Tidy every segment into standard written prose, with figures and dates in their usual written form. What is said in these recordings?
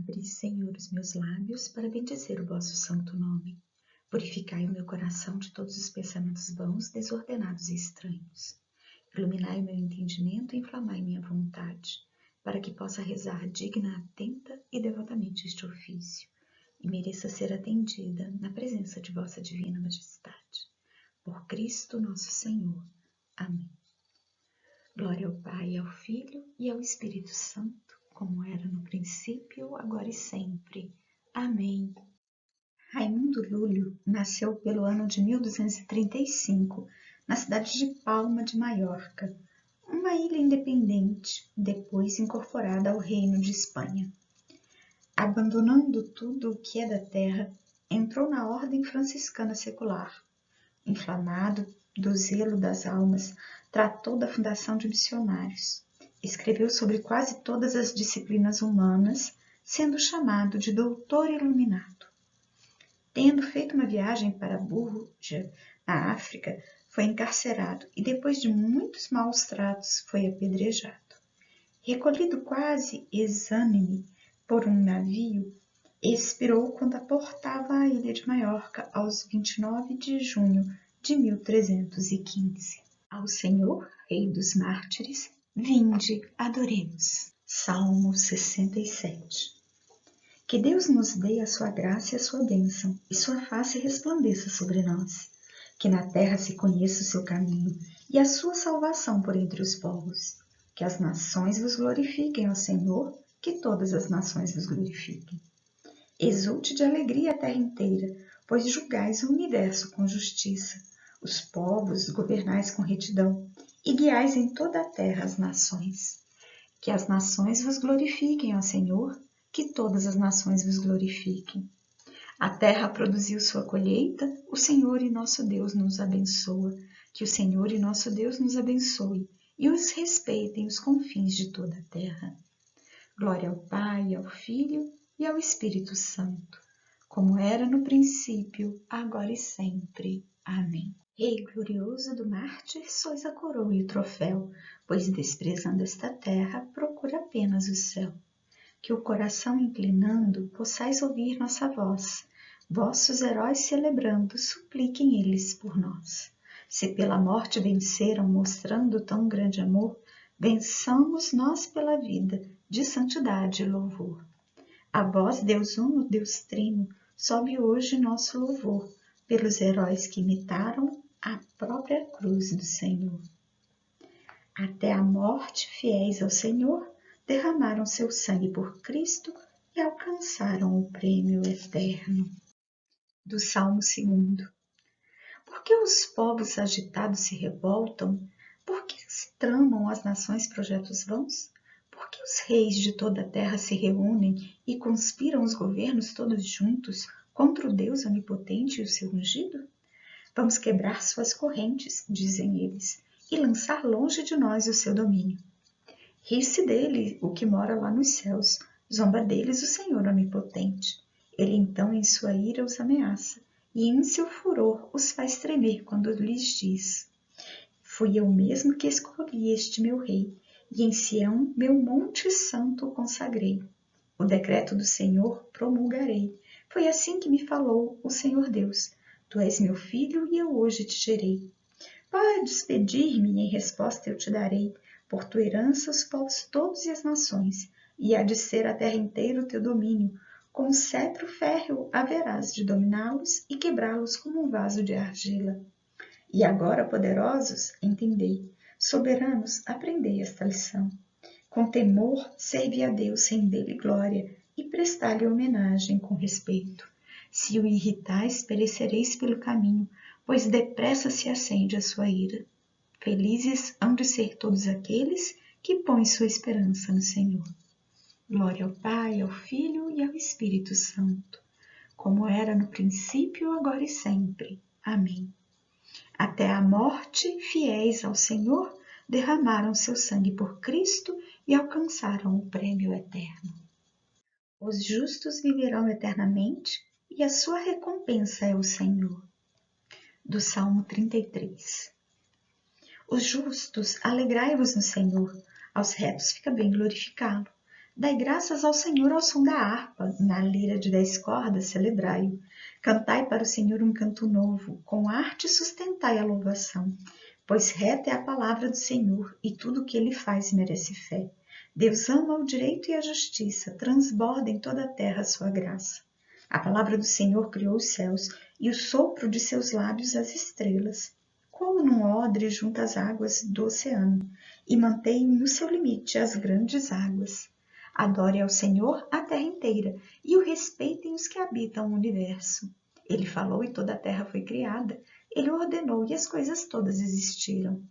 Abre, Senhor, os meus lábios para bendizer o vosso santo nome. Purificai o meu coração de todos os pensamentos vãos, desordenados e estranhos. Iluminai o meu entendimento e inflamai minha vontade, para que possa rezar digna, atenta e devotamente este ofício, e mereça ser atendida na presença de vossa divina majestade. Por Cristo nosso Senhor. Amém. Glória ao Pai, ao Filho e ao Espírito Santo, como era no princípio, agora e sempre. Amém. Raimundo Lúlio nasceu pelo ano de 1235, na cidade de Palma de Maiorca, uma ilha independente, depois incorporada ao Reino de Espanha. Abandonando tudo o que é da terra, entrou na ordem franciscana secular. Inflamado do zelo das almas, tratou da fundação de missionários. Escreveu sobre quase todas as disciplinas humanas, sendo chamado de doutor iluminado. Tendo feito uma viagem para Burja, na África, foi encarcerado e, depois de muitos maus tratos, foi apedrejado. Recolhido quase exânime por um navio, expirou quando aportava a ilha de Maiorca aos 29 de junho de 1315. Ao Senhor, Rei dos Mártires, vinde, adoremos. Salmo 67. Que Deus nos dê a sua graça e a sua bênção, e sua face resplandeça sobre nós. Que na terra se conheça o seu caminho, e a sua salvação por entre os povos. Que as nações vos glorifiquem, ó Senhor, que todas as nações vos glorifiquem. Exulte de alegria a terra inteira, pois julgais o universo com justiça. Os povos governais com retidão, e guiais em toda a terra as nações. Que as nações vos glorifiquem, ó Senhor, que todas as nações vos glorifiquem. A terra produziu sua colheita, o Senhor e nosso Deus nos abençoa. Que o Senhor e nosso Deus nos abençoe, e os respeitem os confins de toda a terra. Glória ao Pai, ao Filho e ao Espírito Santo, como era no princípio, agora e sempre. Amém. Rei glorioso do mártir, sois a coroa e o troféu, pois desprezando esta terra, procura apenas o céu. Que o coração inclinando, possais ouvir nossa voz, vossos heróis celebrando, supliquem eles por nós. Se pela morte venceram, mostrando tão grande amor, vençamos nós pela vida, de santidade e louvor. A vós, Deus Uno, Deus Trino, sobe hoje nosso louvor, pelos heróis que imitaram a própria cruz do Senhor. Até a morte, fiéis ao Senhor, derramaram seu sangue por Cristo e alcançaram o prêmio eterno. Do Salmo 2. Por que os povos agitados se revoltam? Por que se tramam as nações projetos vãos? Por que os reis de toda a terra se reúnem e conspiram os governos todos juntos contra o Deus onipotente e o seu ungido? Vamos quebrar suas correntes, dizem eles, e lançar longe de nós o seu domínio. Ri-se dele o que mora lá nos céus, zomba deles o Senhor onipotente. Ele então em sua ira os ameaça, e em seu furor os faz tremer quando lhes diz: Fui eu mesmo que escolhi este meu rei, e em Sião meu monte santo consagrei. O decreto do Senhor promulgarei. Foi assim que me falou o Senhor Deus. Tu és meu filho e eu hoje te gerei. Podes pedir-me e em resposta eu te darei, por tua herança os povos todos e as nações, e há de ser a terra inteira o teu domínio. Com cetro férreo haverás de dominá-los e quebrá-los como um vaso de argila. E agora, poderosos, entendei, soberanos, aprendei esta lição. Com temor, servi a Deus, rendei-lhe glória, e prestai-lhe homenagem com respeito. Se o irritais, perecereis pelo caminho, pois depressa se acende a sua ira. Felizes hão de ser todos aqueles que põem sua esperança no Senhor. Glória ao Pai, ao Filho e ao Espírito Santo, como era no princípio, agora e sempre. Amém. Até a morte, fiéis ao Senhor, derramaram seu sangue por Cristo e alcançaram o prêmio eterno. Os justos viverão eternamente e a sua recompensa é o Senhor. Do Salmo 33. Os justos, alegrai-vos no Senhor, aos retos fica bem glorificá-lo. Dai graças ao Senhor ao som da harpa, na lira de 10 cordas celebrai-o. Cantai para o Senhor um canto novo, com arte sustentai a louvação. Pois reta é a palavra do Senhor, e tudo o que ele faz merece fé. Deus ama o direito e a justiça, transborda em toda a terra a sua graça. A palavra do Senhor criou os céus, e o sopro de seus lábios as estrelas. Como num odre junta as águas do oceano, e mantém no seu limite as grandes águas. Adore ao Senhor a terra inteira, e o respeitem os que habitam o universo. Ele falou e toda a terra foi criada, ele ordenou e as coisas todas existiram.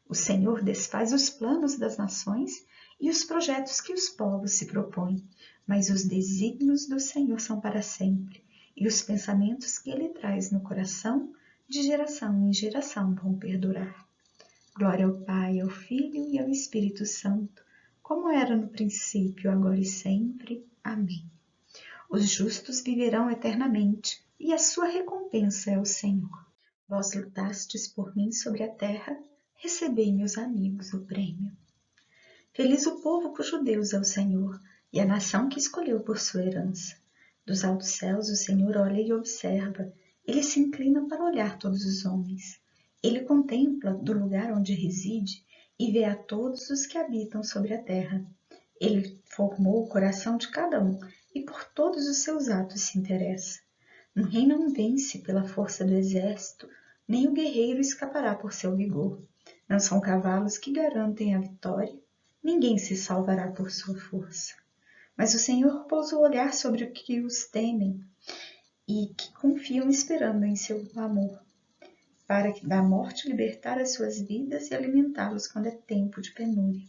O Senhor desfaz os planos das nações e os projetos que os povos se propõem, mas os desígnios do Senhor são para sempre, e os pensamentos que ele traz no coração, de geração em geração, vão perdurar. Glória ao Pai, ao Filho e ao Espírito Santo, como era no princípio, agora e sempre. Amém. Os justos viverão eternamente, e a sua recompensa é o Senhor. Vós lutastes por mim sobre a terra, recebei, meus amigos, o prêmio. Feliz o povo cujo Deus é o Senhor, e a nação que escolheu por sua herança. Dos altos céus o Senhor olha e observa, ele se inclina para olhar todos os homens. Ele contempla do lugar onde reside e vê a todos os que habitam sobre a terra. Ele formou o coração de cada um e por todos os seus atos se interessa. Um rei não vence pela força do exército, nem o guerreiro escapará por seu vigor. Não são cavalos que garantem a vitória, ninguém se salvará por sua força. Mas o Senhor pousa o olhar sobre os que os temem e que confiam esperando em seu amor, para que da morte libertar as suas vidas e alimentá-los quando é tempo de penúria.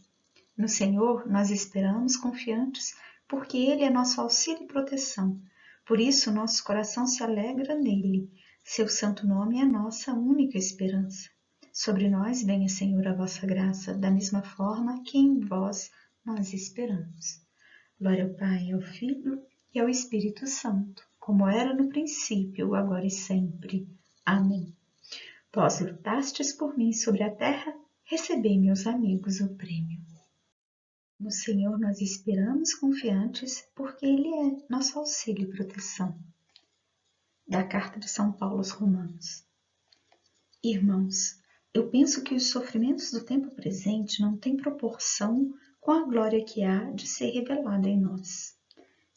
No Senhor nós esperamos confiantes, porque Ele é nosso auxílio e proteção. Por isso nosso coração se alegra nele. Seu santo nome é a nossa única esperança. Sobre nós venha, Senhor, a vossa graça, da mesma forma que em vós nós esperamos. Glória ao Pai, ao Filho e ao Espírito Santo, como era no princípio, agora e sempre. Amém. Vós lutastes por mim sobre a terra, recebei, meus amigos, o prêmio. No Senhor nós esperamos confiantes, porque Ele é nosso auxílio e proteção. Da Carta de São Paulo aos Romanos. Irmãos, eu penso que os sofrimentos do tempo presente não têm proporção com a glória que há de ser revelada em nós.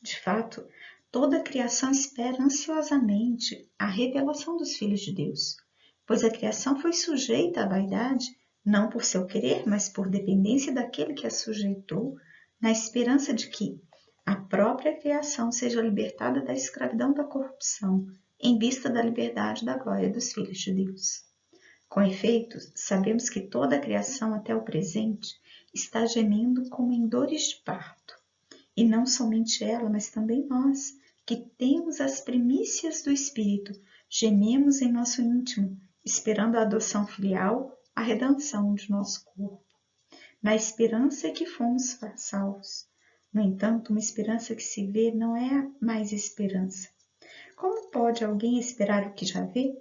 De fato, toda a criação espera ansiosamente a revelação dos filhos de Deus, pois a criação foi sujeita à vaidade, não por seu querer, mas por dependência daquele que a sujeitou, na esperança de que a própria criação seja libertada da escravidão da corrupção, em vista da liberdade da glória dos filhos de Deus. Com efeito, sabemos que toda a criação até o presente está gemendo como em dores de parto. E não somente ela, mas também nós, que temos as primícias do Espírito, gememos em nosso íntimo, esperando a adoção filial, a redenção de nosso corpo. Na esperança é que fomos salvos. No entanto, uma esperança que se vê não é mais esperança. Como pode alguém esperar o que já vê?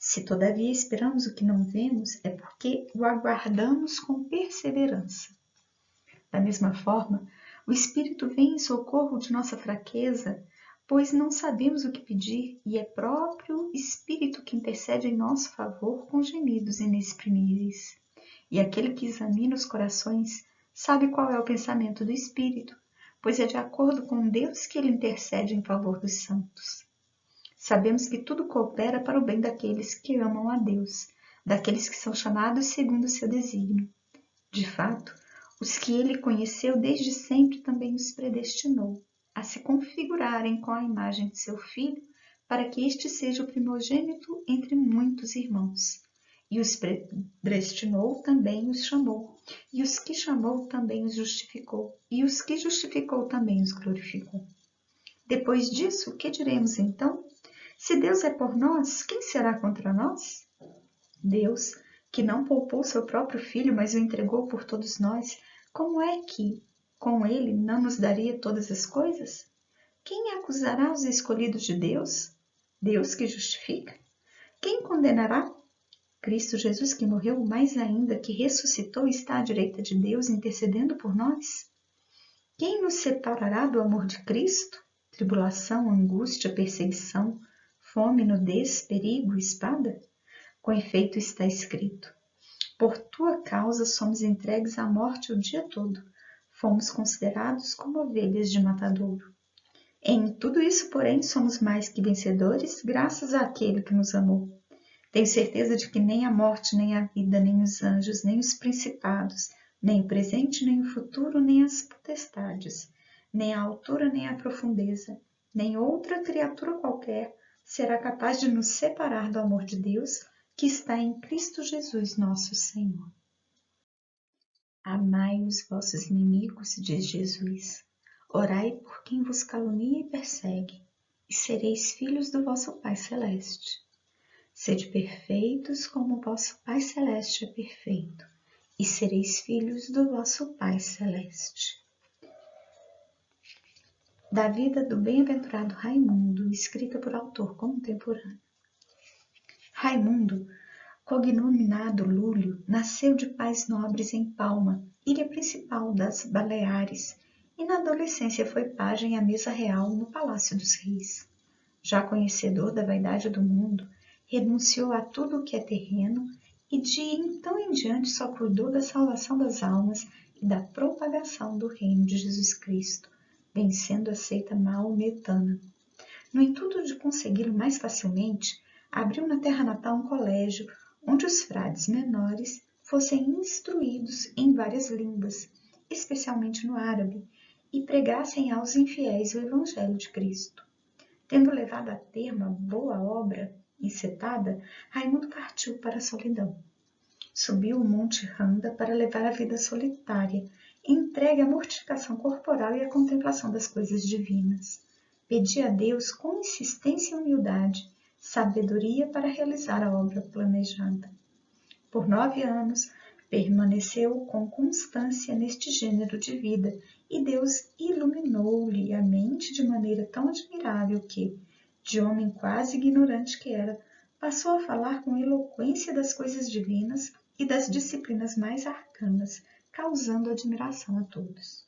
Se todavia esperamos o que não vemos, é porque o aguardamos com perseverança. Da mesma forma, o Espírito vem em socorro de nossa fraqueza, pois não sabemos o que pedir, e é próprio Espírito que intercede em nosso favor com gemidos inexprimíveis. E aquele que examina os corações sabe qual é o pensamento do Espírito, pois é de acordo com Deus que ele intercede em favor dos santos. Sabemos que tudo coopera para o bem daqueles que amam a Deus, daqueles que são chamados segundo o seu desígnio. De fato, os que ele conheceu desde sempre também os predestinou a se configurarem com a imagem de seu Filho, para que este seja o primogênito entre muitos irmãos. E os predestinou também os chamou, e os que chamou também os justificou, e os que justificou também os glorificou. Depois disso, o que diremos então? Se Deus é por nós, quem será contra nós? Deus, que não poupou seu próprio Filho, mas o entregou por todos nós, como é que, com ele, não nos daria todas as coisas? Quem acusará os escolhidos de Deus? Deus que justifica. Quem condenará? Cristo Jesus, que morreu, mais ainda, que ressuscitou e está à direita de Deus, intercedendo por nós? Quem nos separará do amor de Cristo? Tribulação, angústia, perseguição, fome, nudez, perigo, espada? Com efeito está escrito: por tua causa somos entregues à morte o dia todo, fomos considerados como ovelhas de matadouro. Em tudo isso, porém, somos mais que vencedores, graças àquele que nos amou. Tenho certeza de que nem a morte, nem a vida, nem os anjos, nem os principados, nem o presente, nem o futuro, nem as potestades, nem a altura, nem a profundeza, nem outra criatura qualquer será capaz de nos separar do amor de Deus que está em Cristo Jesus, nosso Senhor. Amai os vossos inimigos, diz Jesus. Orai por quem vos calunia e persegue, e sereis filhos do vosso Pai Celeste. Sede perfeitos como vosso Pai Celeste é perfeito, e sereis filhos do vosso Pai Celeste. Da vida do bem-aventurado Raimundo, escrita por autor contemporâneo. Raimundo, cognominado Lúlio, nasceu de pais nobres em Palma, ilha principal das Baleares, e na adolescência foi pajem à mesa real no Palácio dos Reis. Já conhecedor da vaidade do mundo, renunciou a tudo o que é terreno e de então em diante só cuidou da salvação das almas e da propagação do reino de Jesus Cristo, vencendo a seita maometana. No intuito de consegui-lo mais facilmente, abriu na terra natal um colégio onde os frades menores fossem instruídos em várias línguas, especialmente no árabe, e pregassem aos infiéis o Evangelho de Cristo. Tendo levado a termo a boa obra encetada, Raimundo partiu para a solidão. Subiu o Monte Randa para levar a vida solitária, entregue à mortificação corporal e à contemplação das coisas divinas. Pedia a Deus com insistência e humildade sabedoria para realizar a obra planejada. Por 9 anos, permaneceu com constância neste gênero de vida e Deus iluminou-lhe a mente de maneira tão admirável que, de homem quase ignorante que era, passou a falar com eloquência das coisas divinas e das disciplinas mais arcanas, causando admiração a todos.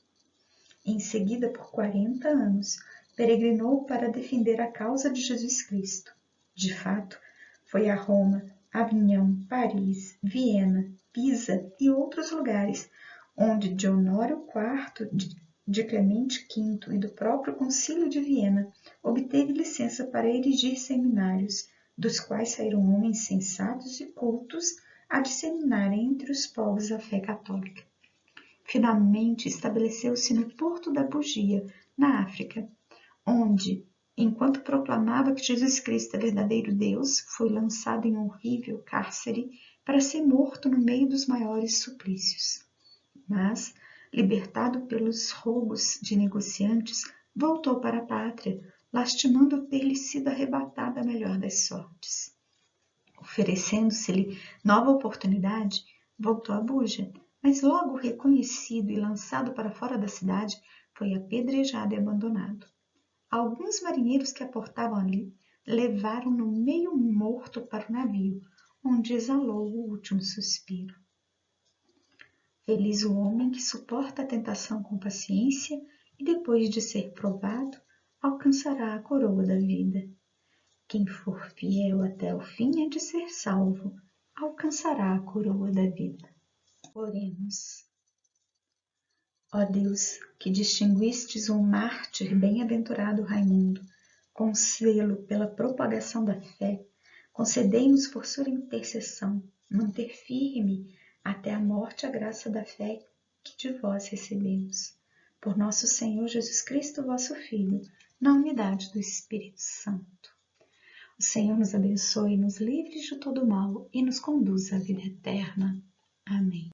Em seguida, por 40 anos, peregrinou para defender a causa de Jesus Cristo. De fato, foi a Roma, Avignon, Paris, Viena, Pisa e outros lugares, onde de Honório IV, de Clemente V e do próprio Concílio de Viena, obteve licença para erigir seminários, dos quais saíram homens sensatos e cultos a disseminarem entre os povos a fé católica. Finalmente, estabeleceu-se no Porto da Bugia, na África, onde, enquanto proclamava que Jesus Cristo é verdadeiro Deus, foi lançado em um horrível cárcere para ser morto no meio dos maiores suplícios. Mas, libertado pelos rogos de negociantes, voltou para a pátria, lastimando ter-lhe sido arrebatada a melhor das sortes. Oferecendo-se-lhe nova oportunidade, voltou a Buja, mas logo reconhecido e lançado para fora da cidade, foi apedrejado e abandonado. Alguns marinheiros que aportavam ali levaram-no meio morto para o navio, onde exalou o último suspiro. Feliz o homem que suporta a tentação com paciência e, depois de ser provado, alcançará a coroa da vida. Quem for fiel até o fim é de ser salvo, alcançará a coroa da vida. Oremos. Ó Deus, que distinguistes um mártir bem-aventurado Raimundo, com selo pela propagação da fé, concedei-nos por sua intercessão manter firme até a morte a graça da fé que de vós recebemos. Por nosso Senhor Jesus Cristo, vosso Filho, na unidade do Espírito Santo. O Senhor nos abençoe, nos livre de todo mal e nos conduza à vida eterna. Amém.